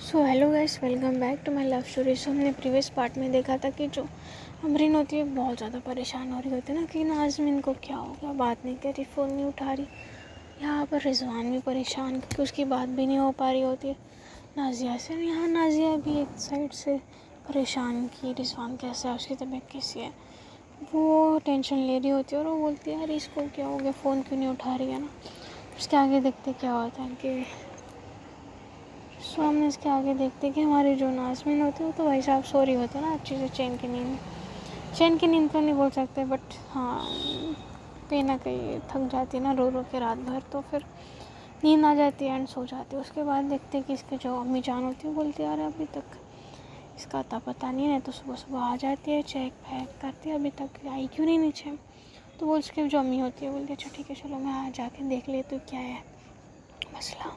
So hello guys, welcome back to my love story. So हमने previous part में देखा था कि जो अमरीन होती है बहुत ज़्यादा परेशान हो रही होती है ना कि नाज़मीन को क्या हो गया, बात नहीं कर रही, फ़ोन नहीं उठा रही। यहाँ पर रिजवान भी परेशान क्योंकि उसकी बात भी नहीं हो पा रही होती है नाजिया से। यहाँ नाजिया भी एक साइड से परेशान कि रिजवान कैसा है, उसकी तबीयत कैसी है, वो टेंशन ले रही होती है। और वो बोलती है यार इसको क्या हो गया, फ़ोन क्यों नहीं उठा रही है ना। उसके आगे देखते क्या होता है कि हमने इसके आगे देखते कि हमारी जो नाज़मीन होती है वो तो भाई साहब सो रही होती है ना अच्छे से, चैन की नींद तो नहीं बोल सकते, बट हाँ कहीं ना कहीं थक जाती है ना रो रो के रात भर, तो फिर नींद आ जाती है एंड सो जाती है। उसके बाद देखते कि इसके जो अम्मी जान होती है बोलती है यार अभी तक इसका अता पता नहीं है, तो सुबह सुबह आ जाती है, चेक पैक करती है, अभी तक आई क्यों नहीं नीचे। तो वो उसकी जो अम्मी होती है बोलती है अच्छा ठीक है चलो मैं जाके देख लेती हूँ क्या है मसला।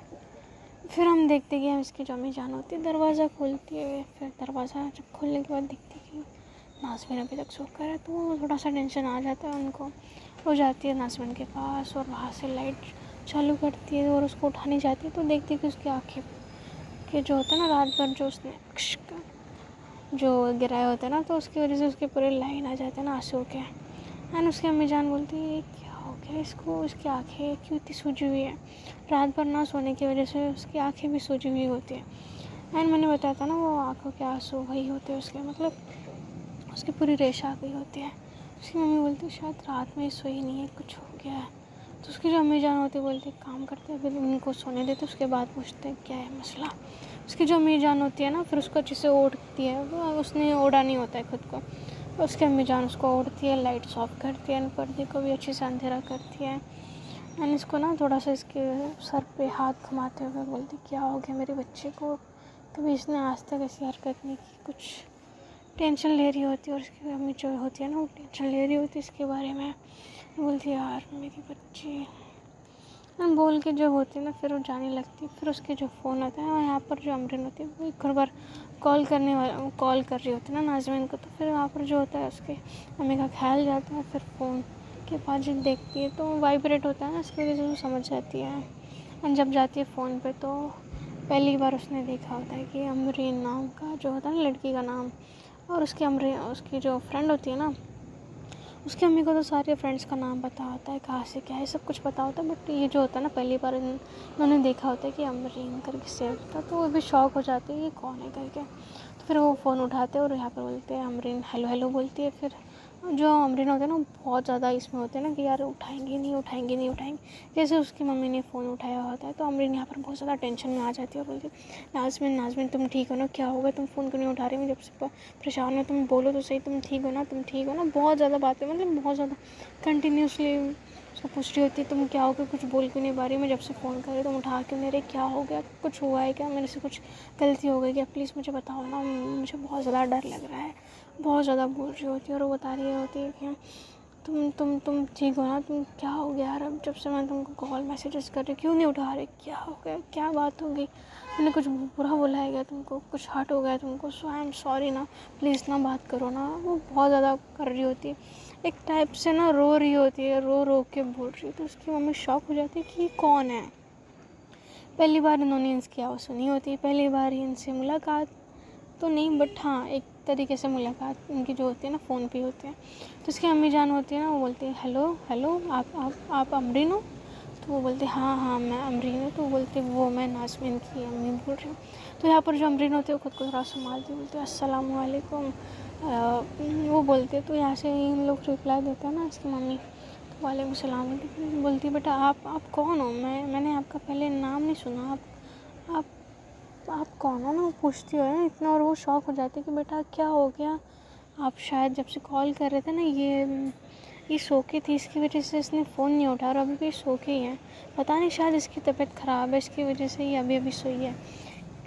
फिर हम देखते कि हम इसकी जो अम्मी जान होती है दरवाज़ा खोलती है। फिर दरवाज़ा जब खोलने के बाद दिखती कि नाज़मीन अभी तक सो कर है, तो थोड़ा सा टेंशन आ जाता है उनको। वो जाती है नाज़मीन के पास और वहाँ से लाइट चालू करती है और उसको उठाने जाती है, तो देखती है कि उसकी आँखें के जो होता है ना रात भर जो उसने जो गिराए होते हैं ना, तो उसकी वजह से उसके पूरे लाइन आ जाते हैं ना आंसू के। एंड उसकी अम्मी जान बोलती है क्या हो गया इसको, उसकी आँखें क्यों इतनी सूजी हुई है, रात भर ना सोने की वजह से उसकी आँखें भी सूजी हुई होती है। एंड मैंने बताया था ना वो आँखों के आंसू वही होते हैं उसके, मतलब उसकी पूरी रेश आ गई होती है। उसकी मम्मी बोलती है शायद रात में सोई नहीं है, कुछ हो गया है। तो उसकी जो अम्मी जान होती है बोलती है काम करते हैं अभी उनको सोने देते, उसके बाद पूछते हैं क्या है मसला। उसकी जो अम्मी जान होती है ना फिर उसको अच्छे से ओढ़ती है, वो उसने ओढ़ा नहीं होता है खुद को, उसकी अम्मी जान उसको ओढ़ती है, लाइट्स ऑफ करती है, पर्दे को भी अच्छे से अंधेरा करती है। एंड इसको ना थोड़ा सा इसके सर पे हाथ घुमाते हुए बोलती क्या हो गया मेरे बच्चे को, कभी इसने आज तक ऐसी हरकत नहीं की। कुछ टेंशन ले रही होती है और उसकी अम्मी जो होती है ना वो टेंशन ले रही होती है इसके बारे में। बोलती यार मेरी बच्ची बोल के जो होती है ना फिर वो जाने लगती। फिर उसके जो फ़ोन आता है और यहाँ पर जो अमरीन होती है वो एक बार कॉल कर रही होती है ना नाज़मीन को, तो फिर वहाँ पर जो होता है उसके अम्मी का ख्याल जाता है। फिर फ़ोन के पास जब देखती है तो वाइब्रेट होता है ना, इसकी वजह से वो समझ जाती है। एंड जब जाती है फ़ोन पे तो पहली बार उसने देखा होता है कि अमरीन नाम का जो होता है ना लड़की का नाम, और उसकी जो फ्रेंड होती है ना उसकी अम्मी को तो सारे फ्रेंड्स का नाम पता होता है, कहाँ से क्या है सब कुछ पता होता है, बट ये जो होता है ना पहली बार इन्होंने देखा होता है कि अमरीन करके सेव था, तो वो भी शॉक हो जाती है ये कौन है करके। तो फिर वो फ़ोन उठाते हैं और यहाँ पर बोलते हैं अमरीन हेलो हेलो बोलती है। फिर जो अमरीन होते हैं ना बहुत ज़्यादा इसमें होते हैं ना कि यार उठाएंगे। जैसे उसकी मम्मी ने फ़ोन उठाया होता है तो अमरीन यहाँ पर बहुत ज़्यादा टेंशन में आ जाती है और बोलती है नाज़मीन तुम ठीक हो ना, क्या होगा, तुम फ़ोन क्यों नहीं उठा रही, मैं जब से परेशान हो, तुम बोलो तो सही, तुम ठीक हो ना। बहुत ज़्यादा बातें, मतलब बहुत ज़्यादा कंटिन्यूसली उसको पूछ रही होती है तुम क्या हो गया, कुछ बोल क्यों नहीं पा रही, मैं जब से फ़ोन कर रही तुम उठा क्यों नहीं रही, क्या हो गया, कुछ हुआ है क्या, मेरे से कुछ गलती हो गई क्या, प्लीज़ मुझे बताओ ना, मुझे बहुत ज़्यादा डर लग रहा है। बहुत ज़्यादा बोल रही होती है और वो बता रही होती है कि तुम ठीक हो ना, तुम क्या हो गया यार, अब जब से मैं तुमको कॉल मैसेजेस कर रही क्यों नहीं उठा रहे, क्या हो गया, क्या बात हो गई, मैंने कुछ बुरा बोला है क्या तुमको, कुछ हर्ट हो गया तुमको, सो आई एम सॉरी ना, प्लीज़ ना बात करो ना। वो बहुत ज़्यादा कर रही होती है, एक टाइप से ना रो रही होती है, रो रो के बोल रही है। तो उसकी मम्मी शॉक हो जाती है कि ये कौन है, पहली बार इन्होंने इसकी आवाज़ सुनी होती है, पहली बार ही इनसे मुलाकात तो नहीं, बट हाँ एक तरीके से मुलाकात इनकी जो होती है ना फ़ोन पे होती है। तो उसकी अम्मी जान होती है ना वो बोलती है हेलो हेलो आप अमरीन हो, तो वो बोलते हाँ मैं अमरीन हूँ। तो वो बोलते वो मैं नाज़मीन की अम्मी बोल रही हूँ। तो यहाँ पर जो अमरीन होती है वो खुद को थोड़ा संभालती बोलते अस्सलाम वालेकुम, वो बोलते तो यहाँ से इन लोग रिप्लाई देते हैं ना इसकी मम्मी, तो वालेकुम सलाम बोलती बेटा आप कौन हो, मैंने आपका पहले नाम नहीं सुना, आप आप कौन हो ना, वो पूछती है इतना। और वो शॉक हो जाती है कि बेटा क्या हो गया, आप शायद जब से कॉल कर रहे थे ना ये सो के थी, इसकी वजह से इसने फ़ोन नहीं उठाया और अभी भी सो के ही है, पता नहीं शायद इसकी तबीयत ख़राब है, इसकी वजह से ये अभी सोई है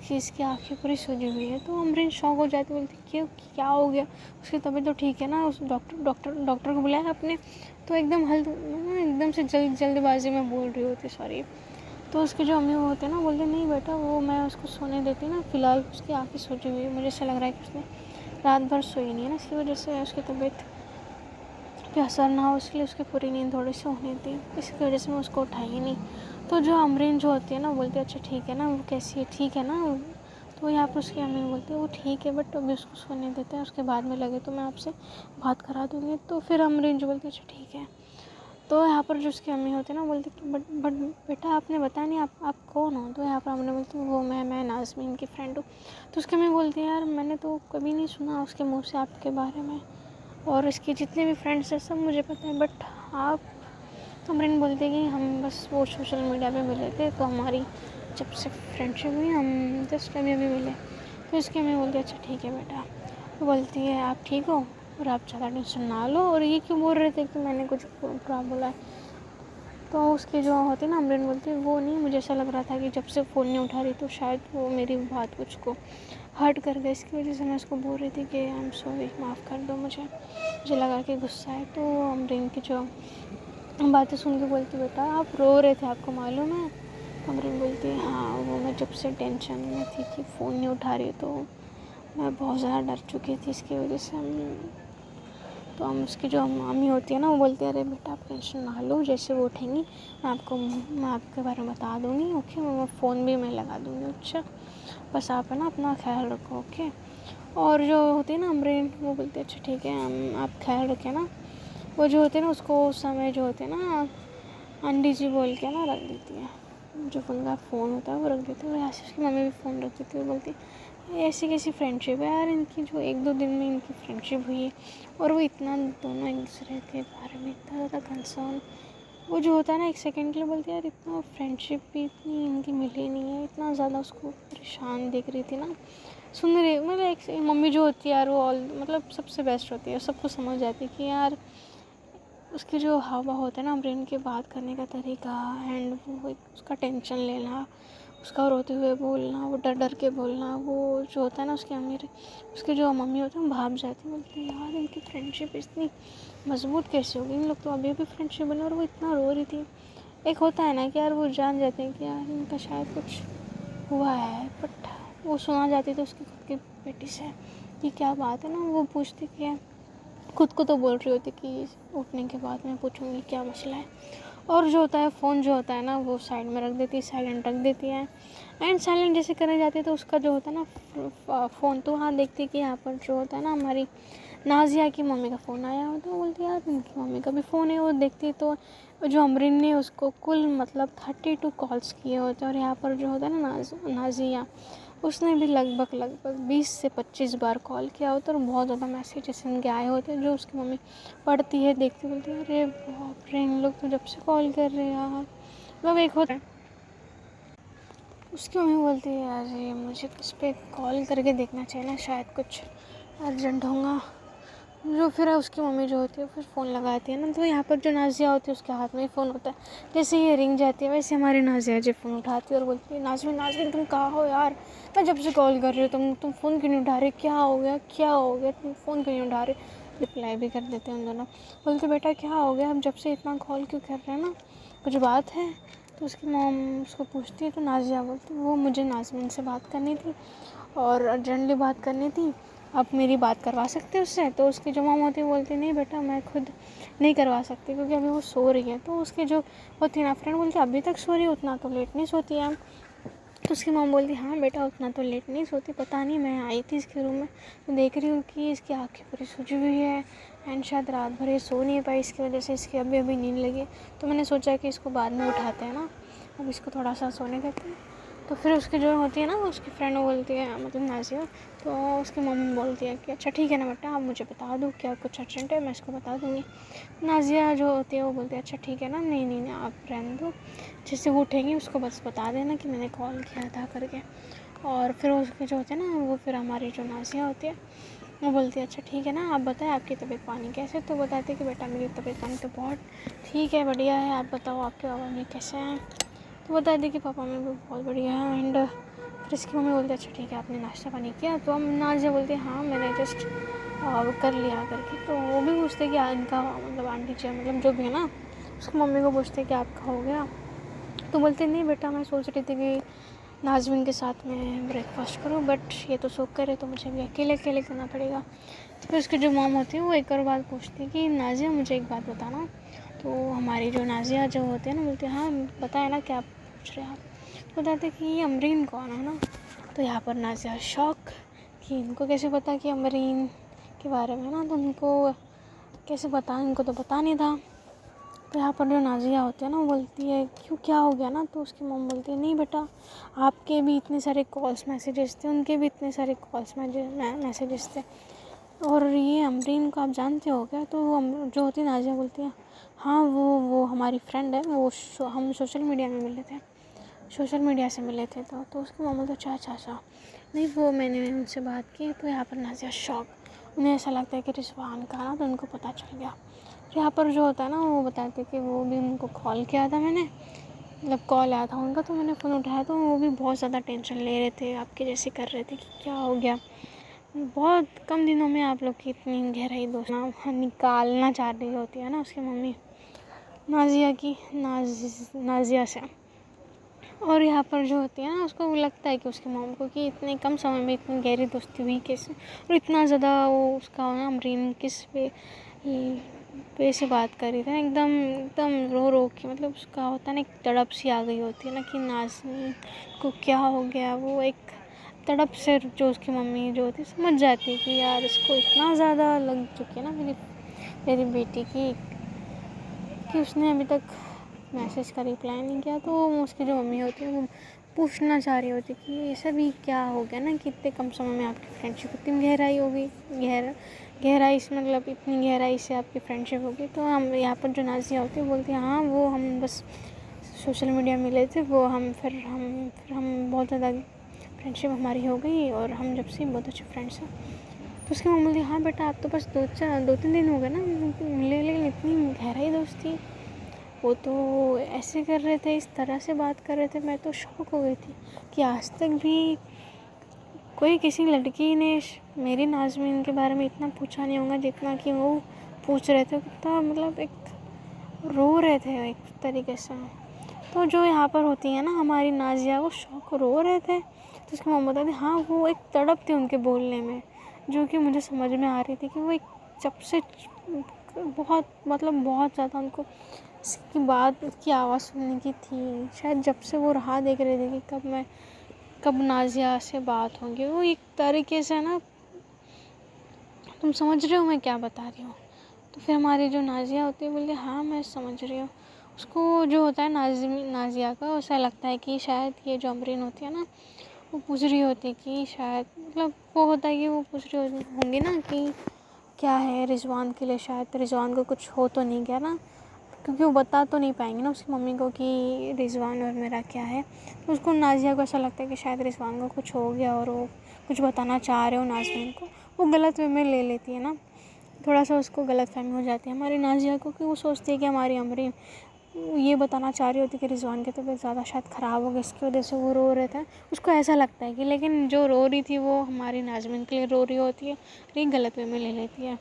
कि इसकी आँखें पूरी सूजी हुई है। तो अमरीन शॉक हो जाती, बोलती क्या हो गया, उसकी तबीयत तो ठीक है ना, उस डॉक्टर को बुलाया आपने, तो एकदम से जल्दबाजी में बोल रही होती सॉरी। तो उसके जो अम्मी होते हैं ना बोलते नहीं बेटा वो मैं उसको सोने देती ना, फ़िलहाल उसकी आँखें सूजी हुई है, मुझे ऐसा लग रहा है कि उसने रात भर सोई नहीं है ना, इसकी वजह से उसकी तबीयत पे असर ना हो, इसलिए उसकी पूरी नींद थोड़ी सी होनी थी, इसकी वजह से मैं उसको उठाई ही नहीं। तो जो अमरीन जो होती है ना बोलती है अच्छा ठीक है ना, वो कैसी है, ठीक है ना। तो यहाँ पर उसकी अम्मी बोलती है वो ठीक है बट अभी उसको सोने देते हैं, उसके बाद में लगे तो मैं आपसे बात करा दूँगी। तो फिर अमरीन जो बोलती है अच्छा ठीक है। तो यहाँ पर जो उसकी अम्मी होती है ना बोलती कि बट बेटा आपने बताया नहीं आप कौन हो। तो यहाँ पर हमने बोलती वो मैं नाज़मीन की फ्रेंड हूँ। तो उसकी अम्मी बोलती है यार मैंने तो कभी नहीं सुना उसके मुँह से आपके बारे में, और इसके जितने भी फ्रेंड्स हैं सब मुझे पता है, बट आप। तो अमरीन बोलती है कि हम बस वो सोशल मीडिया पे मिले थे, तो हमारी जब से फ्रेंडशिप हुई हम जस्ट अभी मिले। तो इसकी अम्मी बोलती है अच्छा ठीक है बेटा। तो बोलती है आप ठीक हो और आप ज़्यादा टेंशन ना लो, और ये क्यों बोल रहे थे कि मैंने कुछ बुरा बोला है। तो उसकी जो होती है ना अमरीन बोलती है वो नहीं, मुझे ऐसा लग रहा था कि जब से फ़ोन नहीं उठा रही तो शायद वो मेरी बात कुछ को हर्ट कर गई, इसकी वजह से मैं उसको बोल रही थी कि आई एम सॉरी, माफ़ कर दो मुझे लगा कि गुस्सा है। तो अमरीन की जो बातें सुन के बोलती बेटा आप रो रहे थे आपको मालूम है। अमरीन बोलती है हाँ वो मैं जब से टेंशन में थी कि फ़ोन नहीं उठा रही तो मैं बहुत ज़्यादा डर चुकी थी, इसकी वजह से तो हम उसकी जो मम्मी होती है ना वो बोलती है अरे बेटा आप टेंशन ना लो, जैसे वो उठेंगी मैं आपके बारे में बता दूँगी, ओके। मैं फ़ोन भी मैं लगा दूँगी, अच्छा बस आप है ना अपना ख्याल रखो, ओके। और जो होती है ना अमरीन वो बोलती है अच्छा ठीक है आप ख्याल रखें ना। वो जो होते हैं ना उसको उस समय जो होते हैं ना आंटी जी बोल के ना रख देती है, जो उनका फ़ोन होता है वो रख देती है। और ऐसे उसकी मम्मी भी फ़ोन रख देती है, वो बोलती है ऐसी कैसी फ्रेंडशिप है यार इनकी, जो 1-2 दिन में इनकी फ्रेंडशिप हुई है और वो इतना दोनों एक दूसरे के बारे में इतना ज़्यादा कंसर्न। वो जो होता है ना 1 सेकंड के लिए बोलती है यार इतना फ्रेंडशिप भी इतनी इनकी मिली नहीं है, इतना ज़्यादा उसको परेशान देख रही थी ना, सुन रही मतलब एक मम्मी जो होती है यार वो मतलब सबसे बेस्ट होती है, सबको समझ जाती है कि यार उसके जो हाव-भाव होता है ना अमरीन के बात करने का तरीका एंड वो एक उसका टेंशन लेना, उसका रोते हुए बोलना, वो डर के बोलना, वो जो होता है ना उसके जो मम्मी होती है वो भाप जाती है, बोलती है यार इनकी फ्रेंडशिप इतनी मजबूत कैसे होगी, इन लोग तो अभी भी फ्रेंडशिप बने और वो इतना रो रही थी। एक होता है ना कि यार वो जान जाते हैं कि यार इनका शायद कुछ हुआ है, बट वो सुना जाती थी उसकी खुद की बेटी से कि क्या बात है ना, वो पूछती कि खुद को तो बोल रही होती कि उठने के बाद मैं पूछूंगी क्या मसला है। और जो होता है फ़ोन जो होता है ना वो साइड में रख देती है, साइलेंट रख देती है। एंड साइलेंट जैसे करने जाती है तो उसका जो होता है ना फ़ोन तो वहाँ देखती है कि यहाँ पर जो होता है ना हमारी नाजिया की मम्मी का फ़ोन आया होता है। वो बोलती है यार इनकी मम्मी का भी फ़ोन है। वो देखती है तो जो अमरीन ने उसको कुल मतलब 32 कॉल्स किए होते हैं, और यहाँ पर जो होता है ना नाजिया उसने भी लगभग 20 से 25 बार कॉल किया होता है, और बहुत ज़्यादा मैसेजेस इनके आए होते हैं जो उसकी मम्मी पढ़ती है, देखती, बोलती है अरे बाप रे इन लोग तो जब से कॉल कर रहे हैं यार। मतलब एक होता है उसकी मम्मी बोलती है अरे मुझे तो उस पर कॉल करके देखना चाहिए ना, शायद कुछ अर्जेंट होगा। जो फिर उसकी मम्मी जो होती है फिर फ़ोन लगाती है ना, तो यहाँ पर जो नाजिया होती है उसके हाथ में ही फ़ोन होता है। जैसे ये रिंग जाती है वैसे हमारी नाजिया जी फ़ोन उठाती है और बोलती है नाज़मीन तुम कहाँ हो यार, मैं जब से कॉल कर रही हो तुम फ़ोन क्यों नहीं उठा रहे, क्या हो गया तुम फ़ोन क्यों नहीं उठा रहे। रिप्लाई भी कर देते हैं उन दोनों। बोलते बेटा क्या हो गया, हम जब से इतना कॉल क्यों कर रहे हैं ना, कुछ बात है। तो उसकी मॉम उसको पूछती है तो नाजिया बोलती है वो मुझे नाज़मीन से बात करनी थी और अर्जेंटली बात करनी थी, आप मेरी बात करवा सकते हो उससे। तो उसकी जो मॉम होती है बोलती नहीं बेटा मैं खुद नहीं करवा सकती क्योंकि अभी वो सो रही है। तो उसकी जो होती है ना फ्रेंड बोलती है अभी तक सो रही है, उतना तो लेट नहीं सोती है। तो उसकी मॉम बोलती हाँ बेटा उतना तो लेट नहीं सोती, पता नहीं मैं आई थी इसके रूम में तो देख रही हूँ कि इसकी आँखें पूरी सूजी हुई है एंड शायद रात भर ये सो नहीं पाई, इसकी वजह से इसकी अभी नींद लगी। तो मैंने सोचा कि इसको बाद में उठाते हैं ना, अब इसको थोड़ा सा सोने देते हैं। तो फिर उसकी जो होती है ना उसकी फ्रेंड वो बोलती है मतलब नाजिया, तो उसकी मम्मी बोलती है कि अच्छा ठीक है ना बेटा आप मुझे बता दो क्या कुछ अर्जेंट है, मैं इसको बता दूँगी। नाजिया जो होती है वो बोलती है अच्छा ठीक है ना, नहीं आप रहने दो, जैसे वो उठेंगी उसको बस बता देना कि मैंने कॉल किया था करके। और फिर उसके जो होते हैं ना वो फिर हमारी जो नाजिया होती है वो बोलती है अच्छा ठीक है ना आप बताएं आपकी तबीयत पानी कैसे। तो बताती है कि बेटा मेरी तबीयत पानी तो बहुत ठीक है, बढ़िया है, आप बताओ आपके बाबा मम्मी कैसे हैं। तो बता दी कि पापा मम्मी भी बहुत बढ़िया है। एंड फिर इसकी मम्मी बोलती है अच्छा ठीक है आपने नाश्ता पानी किया। तो हम नाजिया बोलती है हाँ मैंने जस्ट कर लिया करके। तो वो भी पूछते कि इनका मतलब आंटी जी मतलब जो भी है ना उसकी मम्मी को पूछते कि आपका हो गया। तो बोलते नहीं बेटा मैं सोच रही थी कि नाज़मीन के साथ में ब्रेकफास्ट करूँ, बट ये तो सो करे तो मुझे भी अकेले करना पड़ेगा। तो फिर उसकी जो मॉम होती है वो एक और बात पूछती है कि नाजिया मुझे एक बात बताना। तो हमारी जो नाजिया जो होती है ना बोलती है हाँ बताए ना क्या पूछ रहे हैं आप। तो बताते कि ये अमरीन कौन है ना। तो यहाँ पर नाज़िया शॉक कि इनको कैसे पता कि अमरीन के बारे में ना, तो उनको कैसे पता, इनको तो पता नहीं था। तो यहाँ पर जो नाज़िया होती है ना, वो बोलती है क्यों, क्या हो गया ना, तो उसकी मम्मी बोलती है नहीं बेटा, आपके भी इतने सारे कॉल्स मैसेजेस थे, उनके भी इतने सारे कॉल्स मैसेजेस थे, और ये अमरीन को आप जानते हो क्या? तो जो होती है नाज़िया बोलती है हाँ वो हमारी फ्रेंड है, वो हम सोशल मीडिया में मिले थे, सोशल मीडिया से मिले थे। तो उसकी मम्मी तो अच्छा नहीं, वो मैंने उनसे बात की। तो यहाँ पर नाज़िया शॉक, उन्हें ऐसा लगता है कि रिजवान का ना, तो उनको पता चल गया। तो यहाँ पर जो होता है ना, वो बताते कि वो भी उनको कॉल किया था मैंने, मतलब कॉल आया था उनका, तो मैंने फ़ोन उठाया, तो वो भी बहुत ज़्यादा टेंशन ले रहे थे, आपके जैसे कर रहे थे कि क्या हो गया, बहुत कम दिनों में आप लोग की इतनी गहराई दोस्ती निकालना चाह रही होती है ना उसकी मम्मी नाज़िया की, नाज़िया से। और यहाँ पर जो होती है ना, उसको लगता है कि उसकी मॉम को कि इतने कम समय में इतनी गहरी दोस्ती हुई कैसे, और इतना ज़्यादा वो उसका ना अमरीन किस पे से बात कर रही थी ना, एकदम रो रो के, मतलब उसका होता है ना, एक तड़प सी आ गई होती है ना कि नाज़ को क्या हो गया, वो एक तड़प से जो उसकी मम्मी जो होती है समझ जाती है कि यार इसको इतना ज़्यादा लग चुकी है ना मेरी बेटी की, कि उसने अभी तक मैसेज का रिप्लाई नहीं किया। तो उसकी जो मम्मी होती है वो पूछना चाह रही होती कि ये सभी क्या हो गया ना, कि इतने कम समय में आपकी फ्रेंडशिप इतनी गहराई हो गई, गहराई से मतलब इतनी गहराई से आपकी फ्रेंडशिप हो गई। तो हम यहाँ पर जो नाज़िया होती है बोलती है हाँ वो हम बस सोशल मीडिया मिले थे, वो फिर हम बहुत ज़्यादा फ्रेंडशिप हमारी हो गई, और हम जब से बहुत अच्छे फ्रेंड्स हैं। तो उसकी मम्मी बोलती हाँ बेटा, आप तो बस 2-3 दिन हो गए ना मिले, लेकिन इतनी गहराई दोस्ती, वो तो ऐसे कर रहे थे, इस तरह से बात कर रहे थे, मैं तो शॉक हो गई थी कि आज तक भी कोई किसी लड़की ने मेरी नाज़मीन के बारे में इतना पूछा नहीं होगा जितना कि वो पूछ रहे थे। कितना मतलब एक रो रहे थे एक तरीके से। तो जो यहाँ पर होती है ना हमारी नाज़िया, वो शौक रो रहे थे। तो उसकी मम्मी बताती हाँ वो एक तड़प थी उनके बोलने में, जो कि मुझे समझ में आ रही थी कि वो एक जब से बहुत ज़्यादा उनको इसकी बात की आवाज़ सुनने की थी, शायद जब से वो राह देख रहे थे कि कब नाज़िया से बात होगी। वो एक तरीके से ना, तुम समझ रहे हो मैं क्या बता रही हूँ? तो फिर हमारी जो नाज़िया होती है बोलती हाँ मैं समझ रही हूँ। उसको जो होता है नाज़िया का ऐसा लगता है कि शायद ये जो अमरीन होती है ना, वो पूछ रही होती है कि शायद मतलब वो होता है कि वो पूछ रही होंगी ना कि क्या है रिजवान के लिए, शायद रिजवान को कुछ हो तो नहीं गया ना, क्योंकि वो बता तो नहीं पाएंगे ना उसकी मम्मी को कि रिजवान और मेरा क्या है। तो उसको नाज़िया को ऐसा लगता है कि शायद रिजवान को कुछ हो गया और वो कुछ बताना चाह रहे हो नाज़मीन को, वो गलत वे में ले लेती है ना, थोड़ा सा उसको गलतफहमी हो जाती है हमारी नाज़िया को, कि वो सोचती है कि हमारी अमरीन ये बताना चाह रही होती कि रिजवान की तबीयत ज़्यादा शायद ख़राब हो गई, इसकी वजह से वो रो रहे थे। उसको ऐसा लगता है कि, लेकिन जो रो रही थी वो हमारी नाज़मीन के लिए रो रही होती है, ये गलत वे में ले लेती है।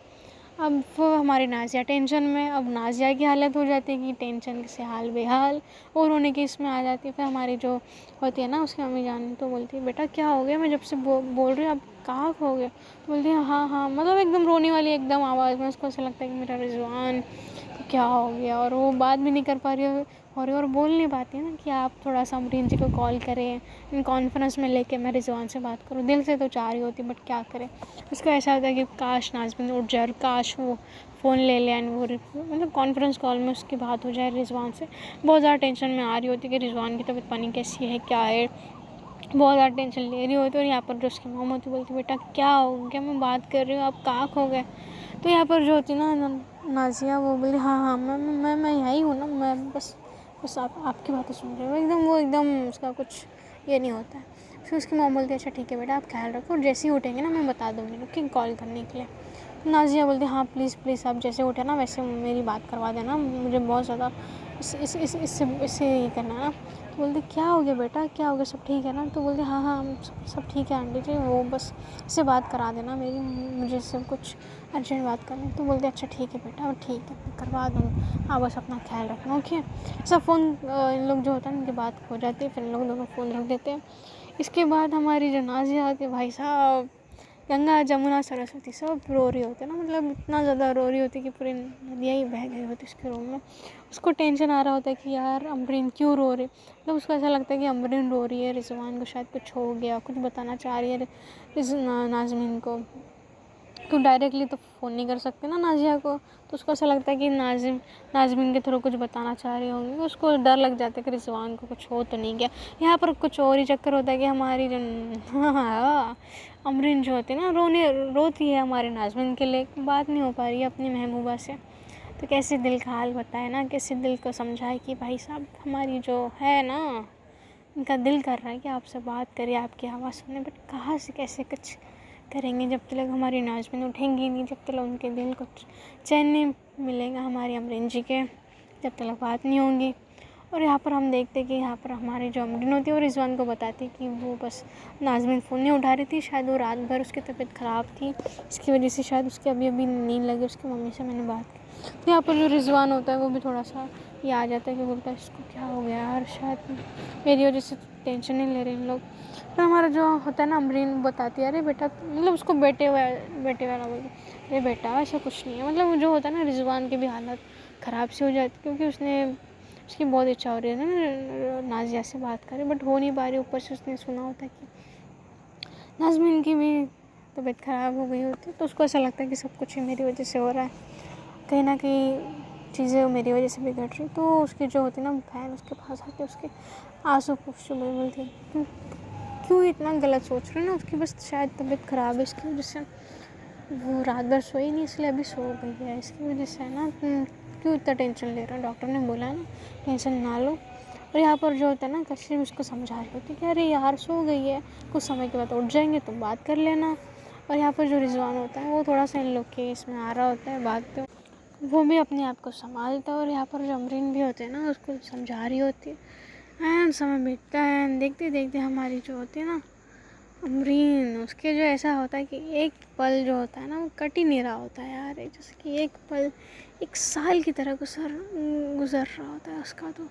अब वो हमारी नाज़िया टेंशन में, अब नाज़िया की हालत हो जाती है कि टेंशन से हाल बेहाल, और रोने की इसमें आ जाती है। फिर हमारी जो होती है ना उसकी मम्मी जान, तो बोलती है बेटा क्या हो गया, मैं जब से बोल रही हूँ अब कहाँ खो गया। तो बोलती है हाँ मतलब एकदम रोने वाली एकदम आवाज़ में। उसको ऐसा लगता है कि मेरा रिजवान को क्या हो गया, और वो बात भी नहीं कर पा रही और बोल नहीं पाती है ना कि आप थोड़ा सा अमरीन जी को कॉल करें, इन कॉन्फ्रेंस में लेके मैं रिजवान से बात करूँ। दिल से तो चाह रही होती बट क्या करे। उसको ऐसा होता है कि काश नाज़मीन उठ जाए और काश वो फ़ोन ले ले एंड वो मतलब कॉन्फ्रेंस कॉल में उसकी बात हो जाए रिजवान से। बहुत ज़्यादा टेंशन में आ रही होती है कि रिजवान की तबीयत पानी कैसी है, क्या है, बहुत ज़्यादा टेंशन ले रही होती है। और यहाँ पर जो उसकी मॉम होती बोलती बेटा क्या हो गया, मैं बात कर रही हूँ आप कहाँ खो गए। तो यहाँ पर जो होती ना नाज़िया, वो बोली हाँ मैं यहीं हूँ ना, मैं बस आपकी बातें सुन रही हूँ एकदम। वो एकदम उसका कुछ ये नहीं होता है। फिर उसकी मॉम बोलती अच्छा ठीक है बेटा आप ख्याल रखो, और जैसे ही उठेंगे ना मैं बता दूँगी कि कॉल करने के लिए। नाज़िया बोलती हाँ प्लीज़ आप जैसे उठे ना वैसे मेरी बात करवा देना, मुझे बहुत ज़्यादा इससे ये करना है ना। तो बोलती क्या हो गया बेटा, क्या हो गया, सब ठीक है ना। तो बोलती हाँ सब ठीक है आंटी जी, वो बस इससे बात करा देना मेरी, मुझे इससे कुछ अर्जेंट बात करनी। तो बोलते अच्छा ठीक है बेटा, ठीक है मैं करवा दूँगी, हाँ बस अपना ख्याल रखना ओके। सब फ़ोन इन लोग जो होता है उनकी बात हो जाती है, फिर इन लोग दोनों फ़ोन रख देते हैं। इसके बाद हमारी जो नाज़िया आती है भाई साहब, गंगा, जमुना, सरस्वती सब रो रही होती है ना, मतलब इतना ज़्यादा रो रही होती है कि पूरी नदियाँ ही बह गई होती उसके रूम में। उसको टेंशन आ रहा होता है कि यार अमरीन क्यों रो रही, मतलब उसको ऐसा लगता है कि अमरीन रो रही है, रिजवान को शायद कुछ हो गया, कुछ बताना चाह रही है नाज़मीन को। तो डायरेक्टली तो फ़ोन नहीं कर सकते ना नाजिया को, तो उसको ऐसा लगता है कि नाज़मीन के थ्रू कुछ बताना चाह रही होंगी। उसको डर लग जाता है कि रिजवान को कुछ हो तो नहीं गया। यहाँ पर कुछ और ही चक्कर होता है कि हमारी जो अमरीन जो होती है ना, रोती है हमारे नाज़मीन के लिए, बात नहीं हो पा रही है अपनी महबूबा से। तो कैसे दिल का हाल बताए ना, कैसे दिल को समझाए कि भाई साहब हमारी जो है ना, उनका दिल कर रहा है कि आपसे बात करें, आपकी आवाज़ सुने, बट कहाँ से कैसे कुछ करेंगे जब तक हमारी नाज़मीन उठेंगी नहीं, जब तक उनके दिल को चैन नहीं मिलेगा हमारी अमरीन जी के, जब तक बात नहीं होंगी। और यहाँ पर हम देखते कि यहाँ पर हमारी जो अमरीन होती है वो रिजवान को बताती कि वो बस नाज़मीन फ़ोन नहीं उठा रही थी, शायद वो रात भर उसकी तबीयत ख़राब थी, इसकी वजह से शायद उसकी अभी नींद लगी, उसकी मम्मी से मैंने बात की। तो यहाँ पर जो रिजवान होता है वो भी थोड़ा सा ये आ जाता है कि बोलता है इसको क्या हो गया यार, शायद मेरी वजह से टेंशन नहीं ले रहे इन लोग। पर हमारा जो होता है ना, अमरीन बताती है अरे बेटा, मतलब उसको बेटे वाला बोलते, अरे बेटा ऐसा कुछ नहीं है। मतलब जो होता है ना, रिजवान की भी हालत ख़राब सी हो जाती, क्योंकि उसकी बहुत इच्छा हो रही है ना नाजिया से बात करें, बट हो नहीं पा रही। ऊपर से उसने सुना होता है कि नाज़मीन की भी तबीयत ख़राब हो गई होती है, तो उसको ऐसा लगता है कि सब कुछ ही मेरी वजह से हो रहा है, कहीं ना कहीं चीज़ें मेरी वजह से बिगड़ रही। तो उसकी जो होती है ना बहन, उसके पास आके उसके आंसू पूछ बोलती है क्यों इतना गलत सोच रहे हो ना, उसकी बस शायद तबीयत ख़राब है, इसकी वजह से वो रात भर सोई नहीं, इसलिए अभी सो गई है, इसकी वजह से है ना, क्यों इतना टेंशन ले रहा है, डॉक्टर ने बोला है ना टेंशन ना लो। और यहाँ पर जो होता है ना, कशिश उसको समझा रही होती है कि अरे यार सो गई है, कुछ समय के बाद उठ जाएंगे तो बात कर लेना। और यहाँ पर जो रिजवान होता है वो थोड़ा सा इन लोग के इसमें आ रहा होता है बात पे, वो भी अपने आप को संभालता है। और यहाँ पर जो अमरीन भी होते हैं ना, उसको समझा रही होती है। एंड समय बीतता है, देखते देखते हमारी जो होती है ना अमरीन, उसके जो ऐसा होता है कि एक पल जो होता है ना वो कट ही नहीं रहा होता है यार, जैसे कि एक पल एक साल की तरह गुजर रहा होता है उसका। तो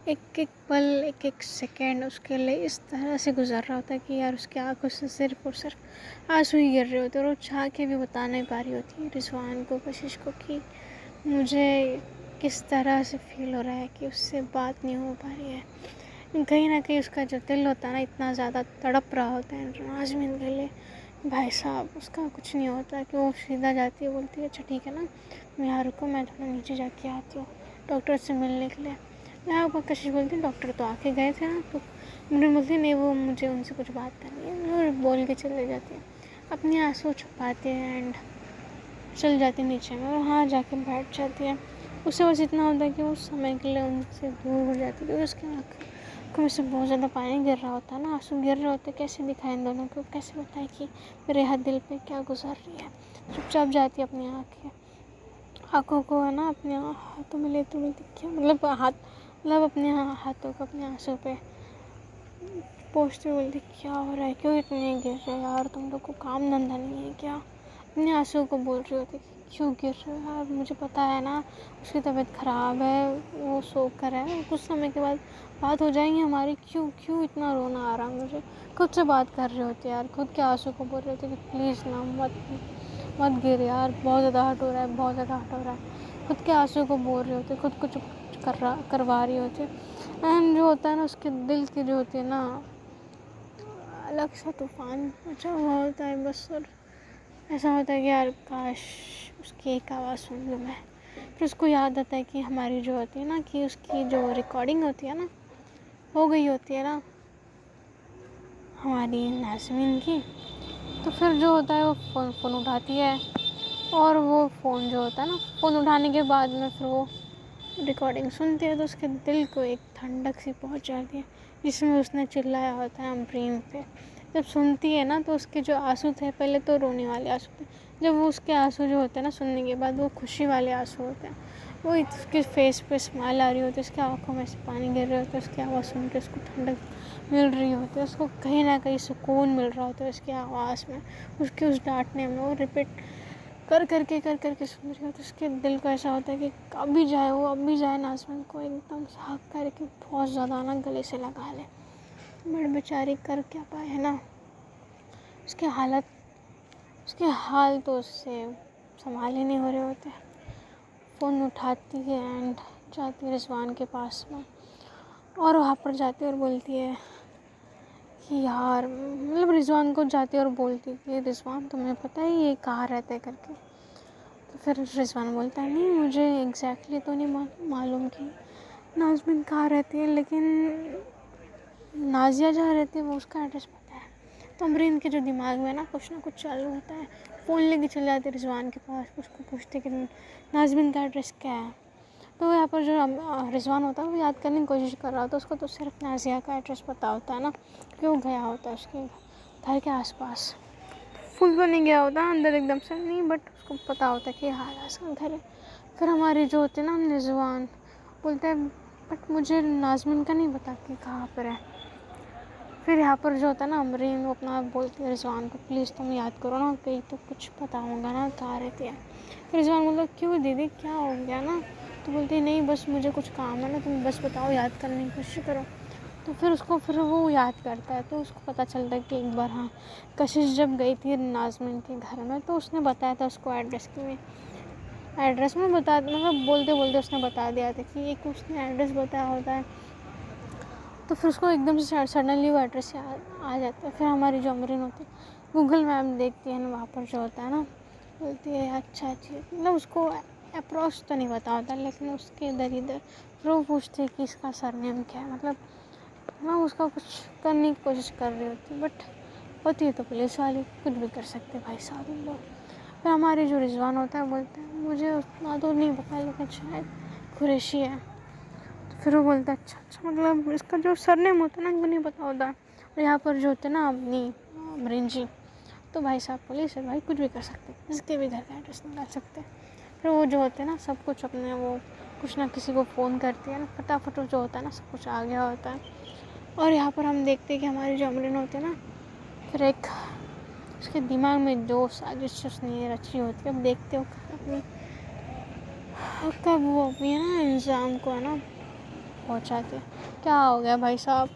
एक एक पल, एक एक सेकेंड उसके लिए इस तरह से गुजर रहा होता है कि यार उसकी आंखों से सिर्फ और सिर्फ आंसू ही गिर रहे होते हैं। और वो चाह के भी बता नहीं पा रही होती है रिजवान को, कशिश को, कि मुझे किस तरह से फील हो रहा है कि उससे बात नहीं हो पा रही है। कहीं ना कहीं उसका जो दिल होता है ना, इतना ज़्यादा तड़प रहा होता है नाज़मीन के लिए, भाई साहब उसका कुछ नहीं होता कि वो सीधा जाती है, बोलती है अच्छा ठीक है ना, मैं यहाँ रुको, मैं थोड़ा नीचे जाके आती हूँ डॉक्टर से मिलने के लिए। यहाँ पर कशिश बोलती है डॉक्टर तो आके गए थे ना, तो मुझे बोलती नहीं वो मुझे उनसे कुछ बात करनी है, और बोल के चले जाती है, अपने आंसू छुपाती है एंड चल जाती है नीचे में, और वहाँ जाके बैठ जाती है। उससे बस इतना होता है कि उस समय के लिए उनसे दूर हो जाती है, क्योंकि उसके आँखों में से बहुत ज़्यादा पानी गिर रहा होता है ना, आंसू गिर रहे होते, कैसे दिखाएं इन दोनों को, कैसे बताएं कि मेरे हाथ दिल पे क्या गुजर रही है। चुपचाप जाती है अपनी आँखों को है ना, अपने हाथों में लेते हुए देखिए, मतलब अपने हाथों को अपने आंसू पे पोंछते हुए देखिए क्या हो रहा है, क्यों इतने गिर रहे हैं यार, तुम लोग को काम धंधा नहीं है क्या। अपने आंसू को बोल रही होती कि क्यों गिर रहे हो यार, मुझे पता है ना उसकी तबीयत ख़राब है, वो सो कर है, कुछ समय के बाद बात हो जाएंगी हमारी, क्यों इतना रोना आ रहा मुझे। खुद से बात कर रहे होते यार, खुद के आंसू को बोल रहे होते कि प्लीज़ ना मत गिर यार, बहुत ज़्यादा हर्ट हो रहा है, बहुत ज़्यादा हर्ट हो रहा है। खुद के आंसू को बोल रहे होते, खुद को चुप करवा रही होती। एंड जो होता है ना, उसके दिल की जो होती है ना अलग सा तूफान मचा हुआ होता है बस। और ऐसा होता है कि यार काश उसकी एक आवाज़ सुन लूँ मैं। फिर उसको याद आता है कि हमारी जो होती है ना, कि उसकी जो रिकॉर्डिंग होती है ना, हो गई होती है ना हमारी नाज़मीन की। तो फिर जो होता है वो फ़ोन उठाती है, और वो फ़ोन जो होता है ना, फ़ोन उठाने के बाद में फिर वो रिकॉर्डिंग सुनती है, तो उसके दिल को एक ठंडक सी पहुंच जाती है, जिसमें उसने चिल्लाया होता है अमरीन पे। जब सुनती है ना, तो उसके जो आंसू थे, पहले तो रोने वाले आंसू थे, जब वो उसके आंसू जो होते हैं ना सुनने के बाद, वो खुशी वाले आंसू होते हैं। वो उसके फेस पे स्माइल आ रही होती है, उसकी आंखों में से पानी गिर रहे होते हैं, उसकी आवाज़ सुन के उसको ठंडक मिल रही होती है, उसको कहीं ना कहीं सुकून मिल रहा होता है उसकी आवाज़ में, उसके उस डांटने में। वो रिपीट कर करके सुन रही हो, तो उसके दिल को ऐसा होता है कि अभी जाए नाज़मीन को एकदम से हक करके बहुत ज़्यादा ना गले से लगा ले। बट बेचारी कर क्या पाए है ना, उसकी हालत उसके हाल तो उससे संभाल ही नहीं हो रहे होते। फ़ोन उठाती है एंड जाती है रिजवान के पास में, और वहाँ पर जाती है और बोलती है कि यार, मतलब रिजवान को जाती है और बोलती है कि रिजवान तुम्हें पता है ये कहाँ रहता है करके। तो फिर रिजवान बोलता है नहीं, मुझे एग्जैक्टली तो नहीं मालूम कि नाज़मीन कहाँ रहती है, लेकिन नाज़िया जहाँ रहती है वो उसका एड्रेस पता है। तो अमरीन के जो दिमाग में ना कुछ चालू होता है। फ़ोन लेके चले जाते रिजवान के पास, उसको पूछते कि नाज़मीन का एड्रेस क्या है। तो यहाँ पर जो रिजवान होता है वो याद करने की कोशिश कर रहा होता है। उसको तो सिर्फ नाज़िया का एड्रेस पता होता है ना, क्योंकि वो गया होता है उसके घर के आसपास। फुल तो नहीं गया होता अंदर एकदम से नहीं, बट उसको पता होता है कि हाँ इसका घर है। फिर हमारी जो होती है ना रिजवान, बोलते हैं बट मुझे नाज़मीन का नहीं पता कि कहाँ पर है। फिर यहाँ पर जो होता है ना अमरीन, वो अपना बोलती है रिजवान को प्लीज़ तुम याद करो ना, कहीं तो कुछ पता होगा ना कहाँ रहती है। फिर रिजवान बोलता क्यों दीदी क्या हो गया ना। तो बोलती है नहीं बस मुझे कुछ काम है ना, तुम बस बताओ, याद करने की कोशिश करो। तो फिर वो याद करता है। तो उसको पता चलता है कि एक बार हाँ कशिश जब गई थी नाज़मीन के घर में तो उसने बताया था उसको एड्रेस में बता, मतलब बोलते बोलते उसने बता दिया था कि एक उसने एड्रेस बताया होता है। तो फिर उसको एकदम से सडनली वो एड्रेस आ जाता है। फिर हमारी जो अमरीन होती है गूगल मैप देखती है ना, वहाँ पर जो होता है ना बोलती है अच्छा मतलब उसको अप्रोच तो नहीं पता होता, लेकिन उसके इधर फिर वो पूछती है कि इसका सरनेम क्या है। मतलब ना उसका कुछ करने की कोशिश कर रही होती, बट होती है तो पुलिस वाली, कुछ भी कर सकते भाई साहब इन लोग। फिर हमारे जो रिजवान होता है बोलता है मुझे उतना तो नहीं पता, लेकिन शायद कुरैशी है। तो फिर वो बोलता है अच्छा मतलब इसका जो सरनेम होता है ना, इनको नहीं पता होता। और यहाँ पर जो होते हैं ना अपनी अमरीन जी, तो भाई साहब पुलिस है भाई, कुछ भी कर सकते, इसके भी घर का एड्रेस निकाल सकते। फिर वो जो होते हैं ना सब कुछ अपने वो कुछ ना किसी को फ़ोन करती है ना, फटाफट जो होता है ना सब कुछ आ गया होता है। और यहाँ पर हम देखते हैं कि हमारी जो अमरीन होती है ना, फिर एक उसके दिमाग में जो साजिश उसने रची होती है, अब देखते हो कब वो अपनी है ना इंजाम को है ना पहुँचाते। क्या हो गया भाई साहब?